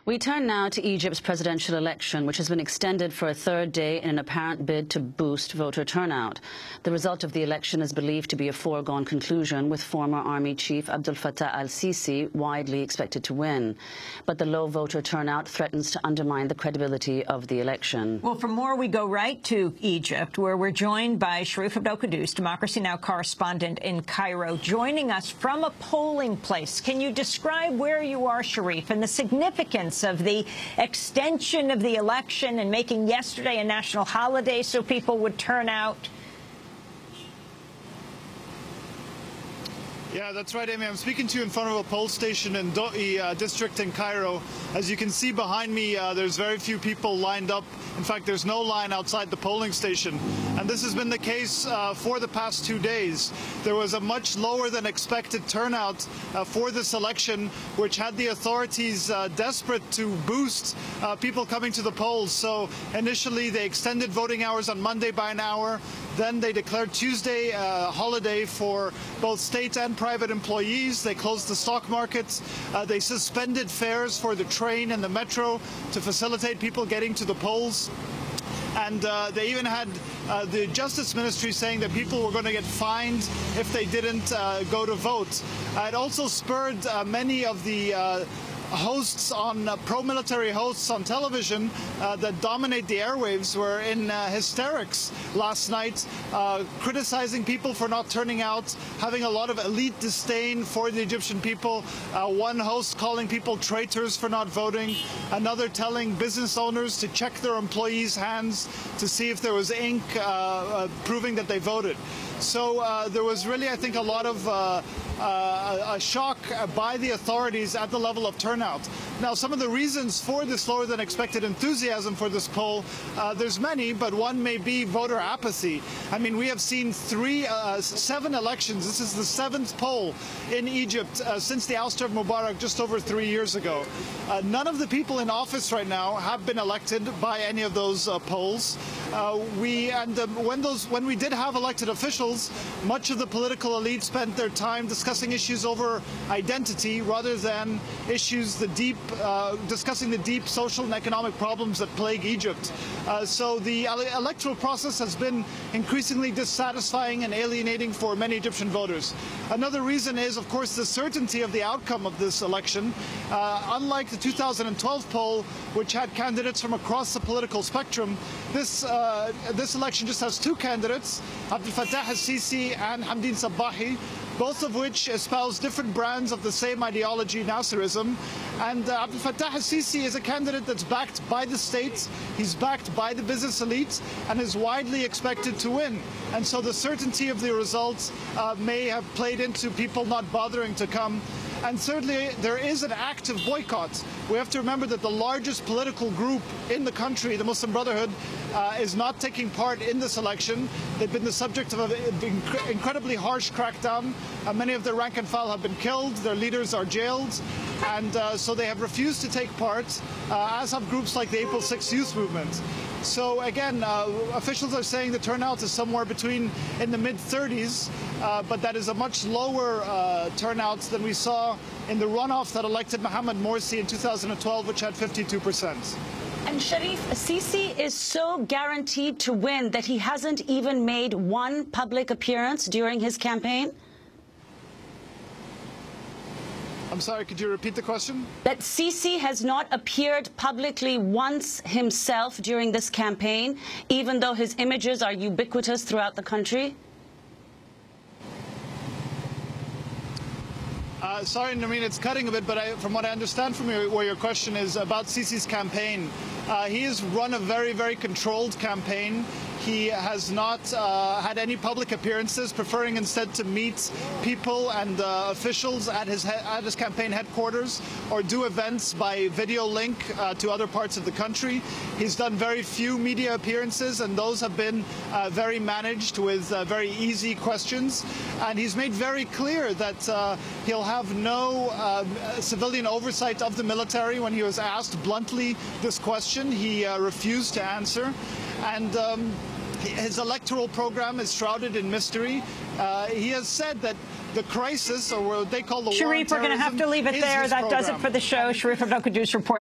We turn now to Egypt's presidential election, which has been extended for a third day in an apparent bid to boost voter turnout. The result of the election is believed to be a foregone conclusion, with former army chief Abdel Fattah al-Sisi widely expected to win. But the low voter turnout threatens to undermine the credibility of the election. Well, for more, we go right to Egypt, where we're joined by Sharif Abdel-Quddus, Democracy Now! Correspondent in Cairo, joining us from a polling place. Can you describe where you are, Sharif, and the significance of the extension of the election and making yesterday a national holiday so people would turn out? Yeah, that's right, Amy. I'm speaking to you in front of a poll station in Do'i district in Cairo. As you can see behind me, there's very few people lined up. In fact, there's no line outside the polling station. And this has been the case for the past 2 days. There was a much lower than expected turnout for this election, which had the authorities desperate to boost people coming to the polls. So initially, they extended voting hours on Monday by an hour. Then they declared Tuesday a holiday for both state and private employees. They closed the stock markets. They suspended fares for the train and the metro to facilitate people getting to the polls. And they even had the Justice Ministry saying that people were going to get fined if they didn't go to vote. It also spurred many of the hosts on pro-military hosts on television that dominate the airwaves were in hysterics last night, criticizing people for not turning out, having a lot of elite disdain for the Egyptian people. One host calling people traitors for not voting, another telling business owners to check their employees' hands to see if there was ink proving that they voted. So there was really, I think, a lot of a shock by the authorities at the level of turnout. Now, some of the reasons for this lower than expected enthusiasm for this poll, there's many, but one may be voter apathy. I mean, we have seen 7 elections. This is the 7th poll in Egypt since the ouster of Mubarak just over 3 years ago. None of the people in office right now have been elected by any of those polls. When we did have elected officials, much of the political elite spent their time discussing issues over identity rather than issues discussing the deep social and economic problems that plague Egypt. So the electoral process has been increasingly dissatisfying and alienating for many Egyptian voters. Another reason is, of course, the certainty of the outcome of this election. Unlike the 2012 poll, which had candidates from across the political spectrum, this election just has 2 candidates, Abdel Fattah al-Sisi and Hamdin Sabahi, both of which espouse different brands of the same ideology, Nasserism. And Abdel Fattah al-Sisi is a candidate that's backed by the state, he's backed by the business elite, and is widely expected to win. And so the certainty of the results may have played into people not bothering to come. And thirdly, there is an active boycott. We have to remember that the largest political group in the country, the Muslim Brotherhood, is not taking part in this election. They've been the subject of an incredibly harsh crackdown. Many of their rank and file have been killed. Their leaders are jailed. And so they have refused to take part, as have groups like the April 6th Youth Movement. So again, officials are saying the turnout is somewhere between in the mid-30s, but that is a much lower turnout than we saw in the runoff that elected Mohamed Morsi in 2012, which had 52%. And Sharif, Sisi is so guaranteed to win that he hasn't even made one public appearance during his campaign? I'm sorry, could you repeat the question? That Sisi has not appeared publicly once himself during this campaign, even though his images are ubiquitous throughout the country? Sorry, I mean, it's cutting a bit, but from what I understand from where your question is about Sisi's campaign, he has run a very, very controlled campaign. He has not had any public appearances, preferring instead to meet people and officials at his campaign headquarters or do events by video link to other parts of the country. He's done very few media appearances, and those have been very managed with very easy questions. And he's made very clear that he'll have no civilian oversight of the military. When he was asked bluntly this question, he refused to answer. And his electoral program is shrouded in mystery. He has said that the crisis, or what they call the war on terrorism, Sharif, we're going to have to leave it there. That does it for the show. Sharif Abdel-Quddus reporting.